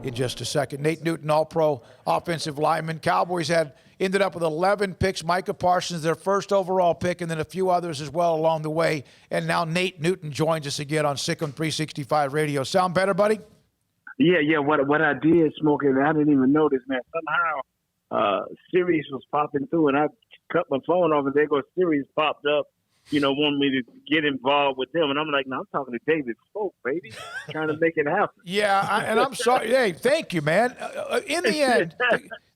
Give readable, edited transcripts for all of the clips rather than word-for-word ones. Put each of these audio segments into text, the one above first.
in just a second. Nate Newton, all-pro offensive lineman. Cowboys ended up with 11 picks. Micah Parsons, their first overall pick, and then a few others as well along the way. And now Nate Newton joins us again on SicEm365 Radio. Sound better, buddy? Yeah. What I did, Smoke, and I didn't even notice, man. Somehow Sirius was popping through, and I cut my phone off, and there goes Sirius popped up. Want me to get involved with them. And I'm like, no, I'm talking to David Smoak, baby, trying to make it happen. Yeah, and I'm sorry. Hey, thank you, man. In the end,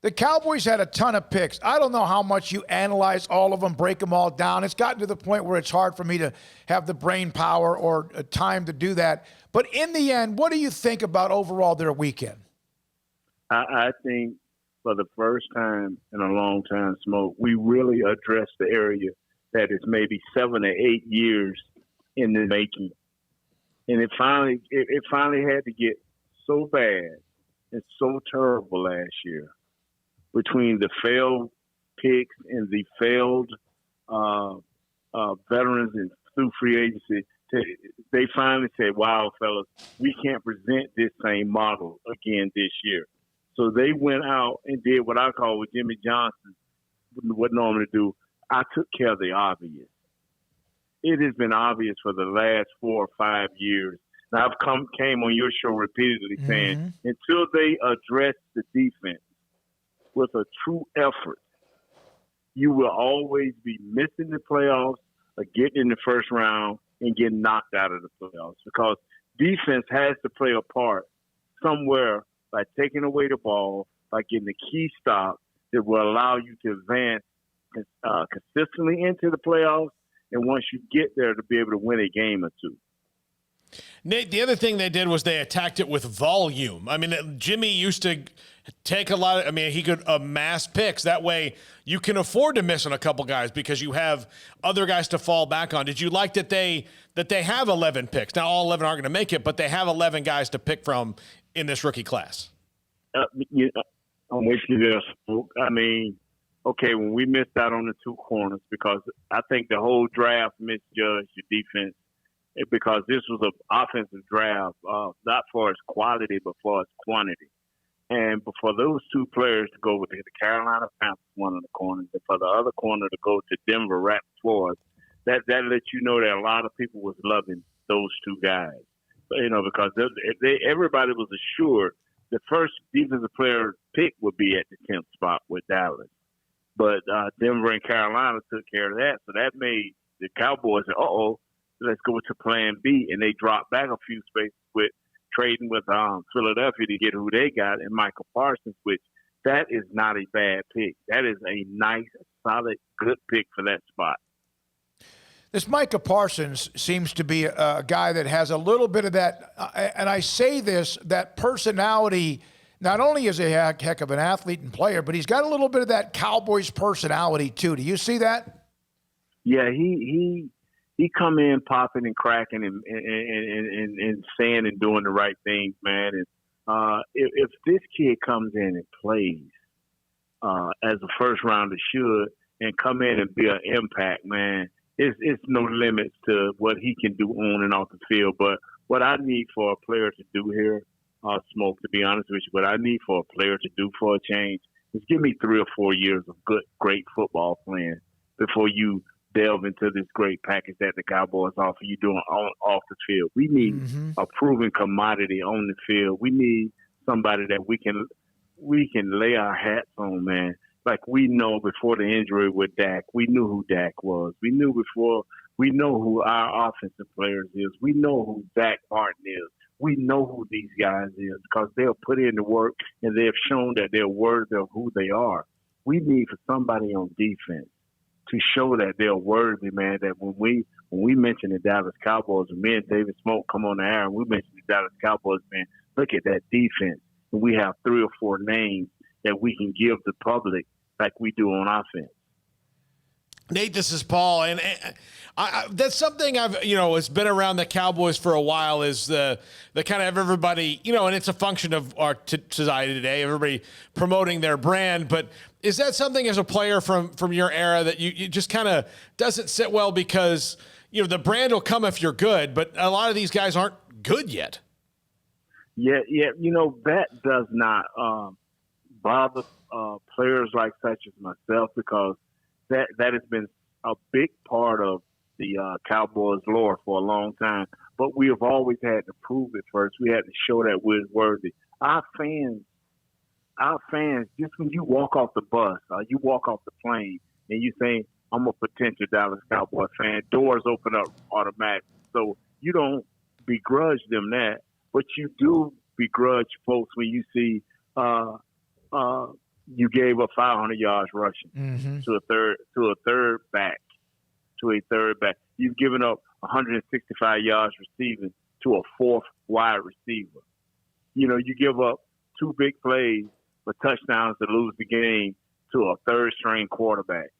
the Cowboys had a ton of picks. I don't know how much you analyze all of them, break them all down. It's gotten to the point where it's hard for me to have the brain power or time to do that. But in the end, what do you think about overall their weekend? I think for the first time in a long time, Smoke, we really addressed the area that is maybe 7 or 8 years in the making. And it finally had to get so bad and so terrible last year between the failed picks and the failed veterans and through free agency. They finally said, wow, fellas, we can't present this same model again this year. So they went out and did what I call what Jimmy Johnson would normally do. I took care of the obvious. It has been obvious for the last 4 or 5 years. Now, I've came on your show repeatedly saying until they address the defense with a true effort, you will always be missing the playoffs or getting in the first round and getting knocked out of the playoffs because defense has to play a part somewhere by taking away the ball, by getting the key stop that will allow you to advance consistently into the playoffs, and once you get there, to be able to win a game or two. Nate, the other thing they did was they attacked it with volume. I mean, Jimmy used to take a lot of, he could amass picks. That way you can afford to miss on a couple guys because you have other guys to fall back on. Did you like that they have 11 picks? Now, all 11 aren't going to make it, but they have 11 guys to pick from in this rookie class. I'm with you there, Smoak. Okay, when we missed out on the 2 corners, because I think the whole draft misjudged your defense because this was an offensive draft, not for its quality, but for its quantity. And for those 2 players to go with the Carolina Panthers, one of the corners, and for the other corner to go to Denver right before us, that lets you know that a lot of people was loving those 2 guys. Because everybody was assured the first defensive player pick would be at the 10th spot with Dallas. But Denver and Carolina took care of that. So that made the Cowboys say, let's go to plan B. And they dropped back a few spaces with trading with Philadelphia to get who they got and Michael Parsons, which that is not a bad pick. That is a nice, solid, good pick for that spot. This Micah Parsons seems to be a guy that has a little bit of that, and I say this, that personality. Not only is he a heck of an athlete and player, but he's got a little bit of that Cowboys personality too. Do you see that? Yeah, he come in popping and cracking and saying and doing the right things, man. And if this kid comes in and plays as a first rounder should, and come in and be an impact, man, it's no limits to what he can do on and off the field. But what I need for a player to do here, Smoak, to be honest with you, what I need for a player to do for a change is give me 3 or 4 years of great football playing before you delve into this great package that the Cowboys offer you doing off the field. We need a proven commodity on the field. We need somebody that we can lay our hats on, man. Like we know before the injury with Dak, we knew who Dak was. We know who our offensive players is. We know who Zach Martin is. We know who these guys is because they'll put in the work and they've shown that they're worthy of who they are. We need for somebody on defense to show that they're worthy, man, that when we mention the Dallas Cowboys, and me and David Smoak come on the air and we mention the Dallas Cowboys, man, look at that defense. And we have 3 or 4 names that we can give the public like we do on offense. Nate, this is Paul, and that's something I've, it's been around the Cowboys for a while is the kind of everybody, and it's a function of our society today, everybody promoting their brand, but is that something as a player from your era that you just kind of doesn't sit well because, the brand will come if you're good, but a lot of these guys aren't good yet? Yeah. That does not bother players like such as myself because that has been a big part of the Cowboys lore for a long time. But we have always had to prove it first. We had to show that we're worthy. Our fans, just when you walk off the bus or you walk off the plane and you say, I'm a potential Dallas Cowboys fan, doors open up automatically. So you don't begrudge them that, but you do begrudge folks when you see you gave up 500 yards rushing to a third back. You've given up 165 yards receiving to a fourth wide receiver. You give up 2 big plays for touchdowns to lose the game to a third string quarterback.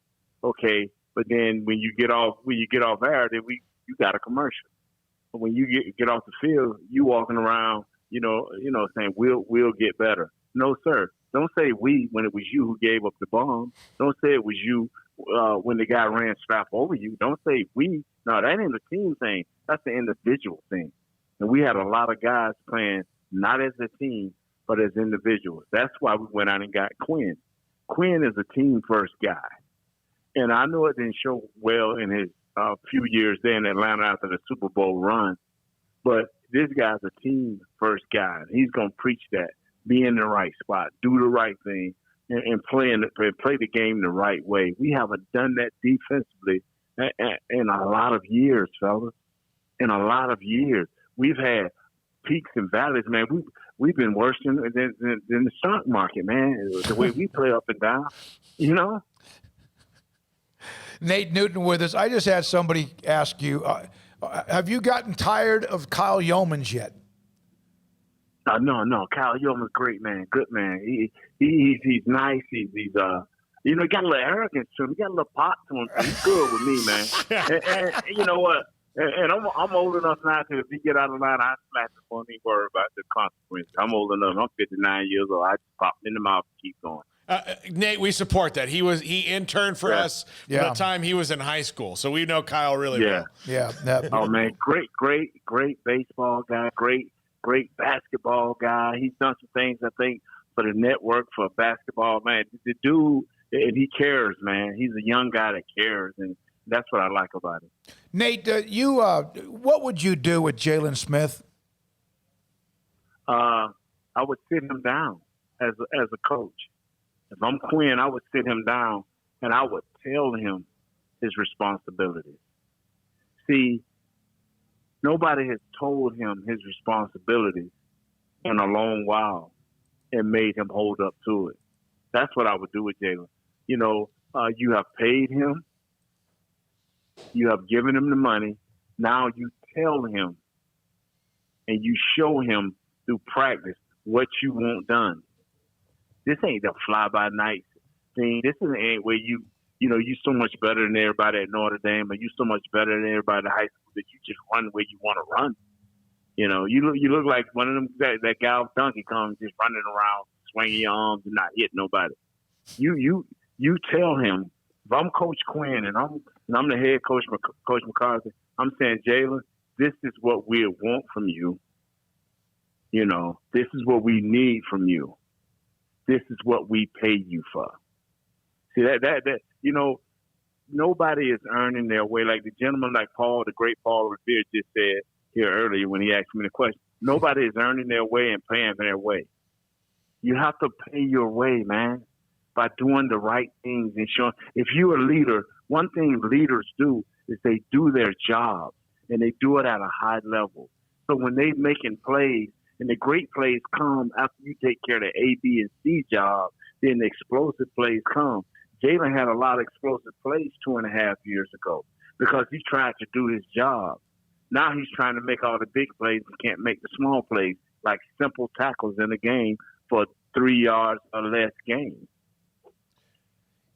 Okay, but then when you get off air, then you got a commercial. But when you get off the field, you walking around, saying we'll get better. No, sir. Don't say we when it was you who gave up the bomb. Don't say it was you when the guy ran strap over you. Don't say we. No, that ain't a team thing. That's the individual thing. And we had a lot of guys playing not as a team, but as individuals. That's why we went out and got Quinn. Quinn is a team-first guy. And I know it didn't show well in his few years there in Atlanta after the Super Bowl run, but this guy's a team-first guy. He's going to preach that. Be in the right spot, do the right thing, and play the game the right way. We haven't done that defensively in a lot of years, fellas. In a lot of years. We've had peaks and valleys, man. We've been worse than the stock market, man. The way we play up and down, Nate Newton with us. I just had somebody ask you, have you gotten tired of Kyle Yeomans yet? No. Kyle Yeoman's great, man. Good man. He's nice. He's got a little arrogance to him. He got a little pop to him. He's good with me, man. and you know what? And I'm old enough now to, if he get out of line, I smack him for me. Worry about the consequences. I'm old enough. I'm 59 years old. I just pop him in the mouth and keep going. Nate, we support that. He interned for us from the time he was in high school, so we know Kyle really well. Yeah. Oh man, great baseball guy. Great basketball guy. He's done some things, I think, for the network for basketball. Man, the dude, and he cares, man. He's a young guy that cares, and that's what I like about him. Nate, what would you do with Jalen Smith? I would sit him down as a coach. If I'm Quinn, I would sit him down, and I would tell him his responsibilities. See, nobody has told him his responsibilities in a long while and made him hold up to it. That's what I would do with Jalen. You have paid him. You have given him the money. Now you tell him and you show him through practice what you want done. This ain't the fly-by-night thing. This ain't where you so much better than everybody at Notre Dame, or you so much better than everybody at high school that you just run where you want to run. You look like one of them that guy with Donkey Kong just running around, swinging your arms and not hitting nobody. You tell him, if I'm Coach Quinn and I'm the head coach, Coach McCarthy, I'm saying, Jalen, this is what we want from you. This is what we need from you. This is what we pay you for. See, that nobody is earning their way. Like the gentleman like Paul, the great Paul Revere just said here earlier when he asked me the question, nobody is earning their way and paying their way. You have to pay your way, man, by doing the right things and showing. If you're a leader, one thing leaders do is they do their job, and they do it at a high level. So when they're making plays, and the great plays come after you take care of the A, B, and C job, then the explosive plays come. Jalen had a lot of explosive plays 2.5 years ago because he tried to do his job. Now he's trying to make all the big plays and can't make the small plays, like simple tackles in the game for 3 yards or less gain.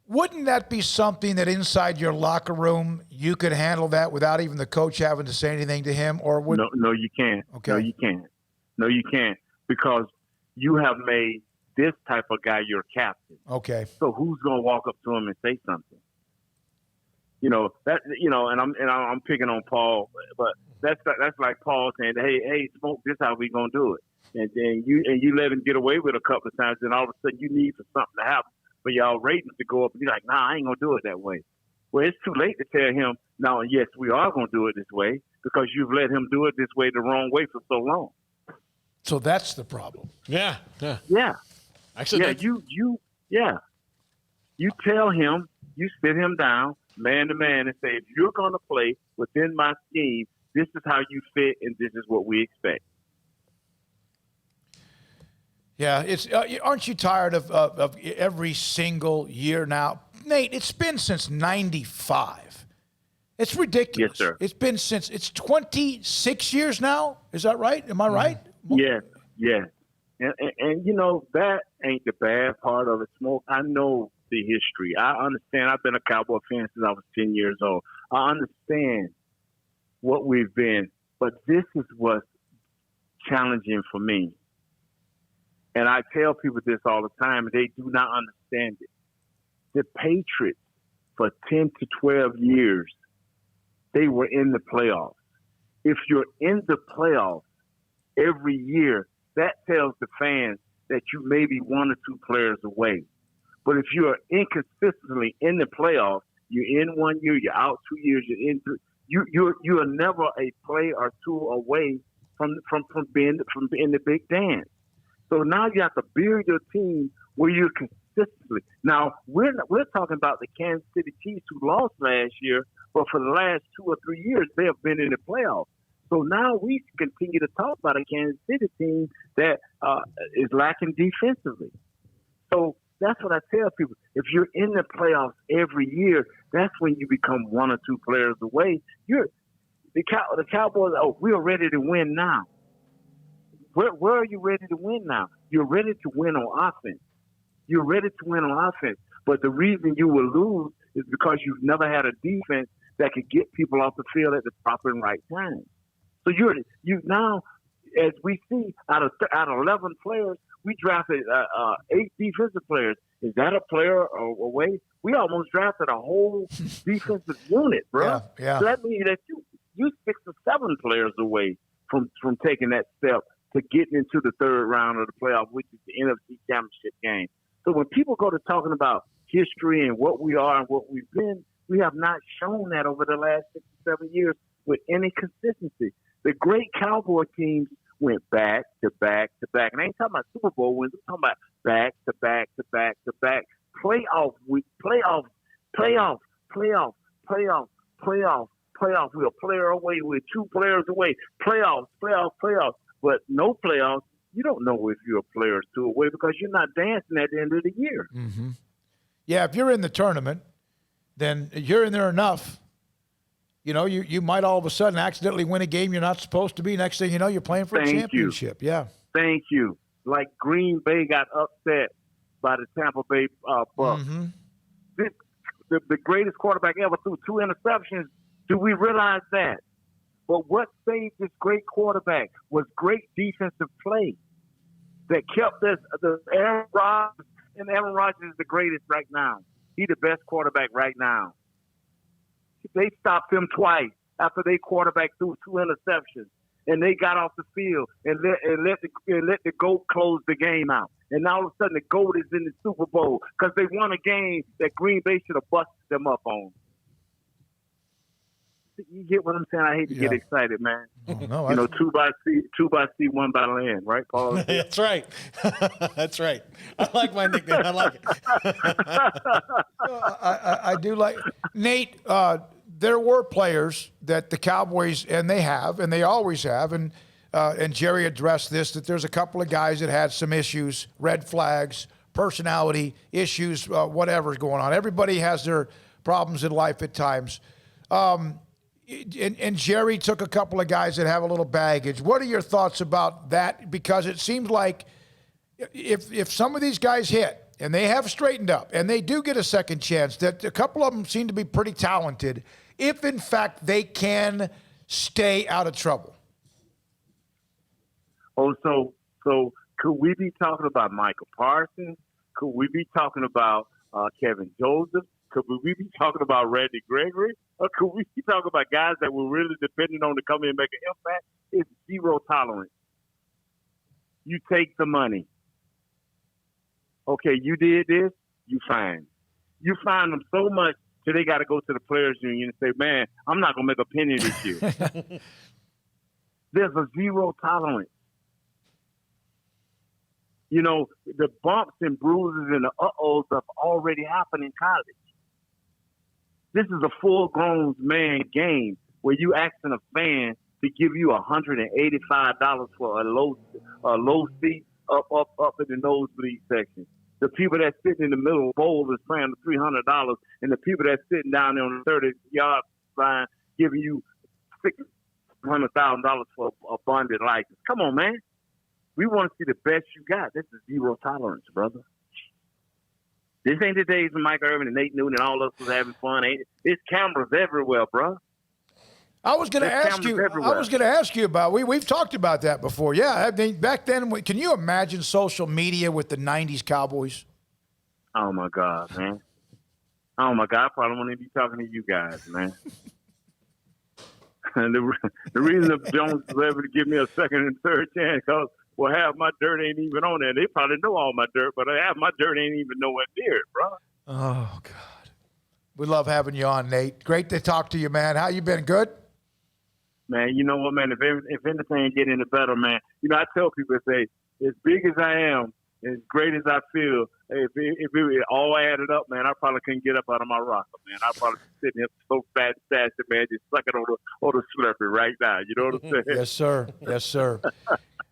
Wouldn't that be something that inside your locker room you could handle that without even the coach having to say anything to him? Or would... No, you can't. Okay. No, you can't because you have made this type of guy your captain. Okay. So who's going to walk up to him and say something? I'm picking on Paul, but that's like Paul saying, hey, Smoak, this is how we gonna do it, and then you let him get away with a couple of times, and all of a sudden you need for something to happen for y'all ratings to go up, and you're like, nah, I ain't gonna do it that way. Well, it's too late to tell him, no, yes, we are gonna do it this way because you've let him do it this way the wrong way for so long. So that's the problem. Yeah. Actually, you tell him, you sit him down, man to man, and say, if you're going to play within my scheme, this is how you fit, and this is what we expect. Yeah, aren't you tired of every single year now? Nate, it's been since 95. It's ridiculous. Yes, sir. It's 26 years now. Is that right? Am I right? Yes. And that ain't the bad part of it, Smoak. I know the history. I understand. I've been a Cowboy fan since I was 10 years old. I understand what we've been, but this is what's challenging for me. And I tell people this all the time, and they do not understand it. The Patriots, for 10 to 12 years, they were in the playoffs. If you're in the playoffs every year, that tells the fans that you may be one or two players away. But if you're inconsistently in the playoffs, you're in 1 year, you're out 2 years, you're in three, you are never a play or two away from being the big dance. So now you have to build your team where you're consistently. Now we're talking about the Kansas City Chiefs who lost last year, but for the last 2 or 3 years they have been in the playoffs. So now we continue to talk about a Kansas City team that is lacking defensively. So that's what I tell people. If you're in the playoffs every year, that's when you become one or two players away. The Cowboys, we are ready to win now. Where are you ready to win now? You're ready to win on offense. You're ready to win on offense. But the reason you will lose is because you've never had a defense that could get people off the field at the proper and right time. So you now, as we see, out of 11 players, we drafted 8 defensive players. Is that a player away? We almost drafted a whole defensive unit, bro. Yeah. So that means that you 6 or 7 players away from taking that step to getting into the third round of the playoff, which is the NFC Championship game. So when people go to talking about history and what we are and what we've been, we have not shown that over the last 6 or 7 years with any consistency. The great Cowboy teams went back to back to back. And I ain't talking about Super Bowl wins. I'm talking about back to back to back to back. Playoff week, playoff. We are a player away. We're 2 players away. Playoffs. But no playoffs, you don't know if you're a player or 2 away because you're not dancing at the end of the year. Mm-hmm. Yeah, if you're in the tournament, then you're in there enough. You might all of a sudden accidentally win a game you're not supposed to be. Next thing you know, you're playing for a championship. Yeah. Thank you. Like Green Bay got upset by the Tampa Bay Bucks. Mm-hmm. The greatest quarterback ever threw 2 interceptions. Do we realize that? But what saved this great quarterback was great defensive play that kept the Aaron Rodgers, and Aaron Rodgers is the greatest right now. He's the best quarterback right now. They stopped him twice after they quarterback threw 2 interceptions, and they got off the field and let the GOAT close the game out. And now all of a sudden the GOAT is in the Super Bowl because they won a game that Green Bay should have busted them up on. You get what I'm saying? I hate to get excited, man. Oh, no, 2 by sea, 1 by land, right, Paul? That's right. That's right. I like my nickname. I like it. I do like Nate. There were players that the Cowboys, and they always have, and Jerry addressed this, that there's a couple of guys that had some issues, red flags, personality issues, whatever's going on. Everybody has their problems in life at times. And Jerry took a couple of guys that have a little baggage. What are your thoughts about that? Because it seems like if some of these guys hit and they have straightened up and they do get a second chance, that a couple of them seem to be pretty talented if, in fact, they can stay out of trouble. Oh, so could we be talking about Michael Parsons? Could we be talking about Kevin Joseph? could we be talking about Randy Gregory? Or could we be talking about guys that were really depending on to come in and make an impact? It's zero tolerance. You take the money. Okay, you did this, you fine. You fine them so much till they got to go to the players' union and say, man, I'm not going to make a penny this year. There's a zero tolerance. You know, the bumps and bruises and the uh-ohs have already happened in college. This is a full-grown man game where you asking a fan to give you $185 for a low seat up in the nosebleed section. The people that's sitting in the middle of the bowl is paying $300, and the people that's sitting down there on the 30-yard line giving you $600,000 for a bonded license. Come on, man. We want to see the best you got. This is zero tolerance, brother. This ain't the days of Mike Irvin and Nate Newton and all of us was having fun. Ain't it? There's cameras everywhere, bro. I was going to ask you about. We've talked about that before. Yeah, I mean, back then, can you imagine social media with the '90s Cowboys? Oh my God, man. Oh my God, I probably won't even be talking to you guys, man. And the reason that Jones was able to give me a second and third chance, because half my dirt ain't even on there. They probably know all my dirt, but half my dirt ain't even nowhere near it, bro. Oh God, we love having you on, Nate. Great to talk to you, man. How you been? Good. Man, you know what, man? If anything get any better, man, you know, I tell people, say, as big as I am, as great as I feel, if it all added up, man, I probably couldn't get up out of my rocker, man. I'd probably be sitting here so fat and fasted, man, just sucking on the Slurpee right now. You know what I'm saying? Yes, sir. Yes, sir.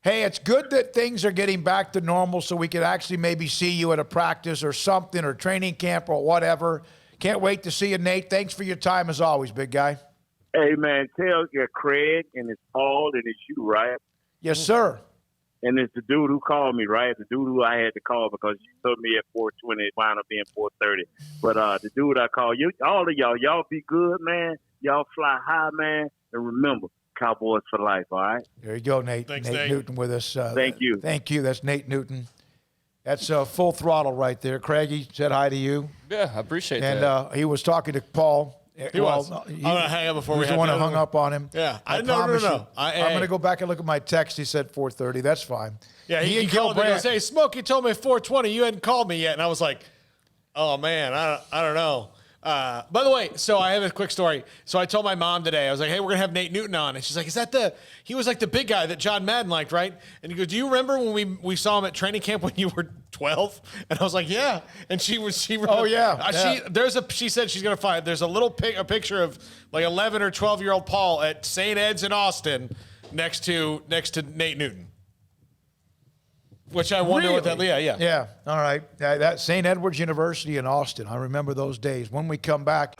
Hey, it's good that things are getting back to normal so we could actually maybe see you at a practice or something or training camp or whatever. Can't wait to see you, Nate. Thanks for your time as always, big guy. Hey, man, tell Craig and it's Paul and it's you, right? Yes, sir. And it's the dude who called me, right? The dude who I had to call because you told me at 4:20, it wound up being 4:30. But the dude I called, all of y'all be good, man. Y'all fly high, man. And remember, Cowboys for life, all right? There you go, Nate. Thanks, Nate Newton with us. Thank you. Thank you. That's Nate Newton. That's full throttle right there. Craigie said hi to you. Yeah, I appreciate that. And he was talking to Paul. He was. I'm going to hang up before we have the one who hung up on him. Yeah. No. I'm going to go back and look at my text. He said 4:30. That's fine. Yeah, he called me and goes, hey, Smoke, you told me 4:20. You hadn't called me yet. And I was like, oh, man, I don't know. By the way, so I have a quick story. So I told my mom today, I was like, hey, we're going to have Nate Newton on. And she's like, he was like the big guy that John Madden liked, right? And he goes, do you remember when we saw him at training camp when you were 12? And I was like, yeah. And she oh, yeah. She said she's going to find, there's a picture of like 11 or 12-year-old Paul at St. Ed's in Austin next to Nate Newton. Which I wonder what that, yeah. Yeah, all right. That St. Edward's University in Austin. I remember those days. When we come back.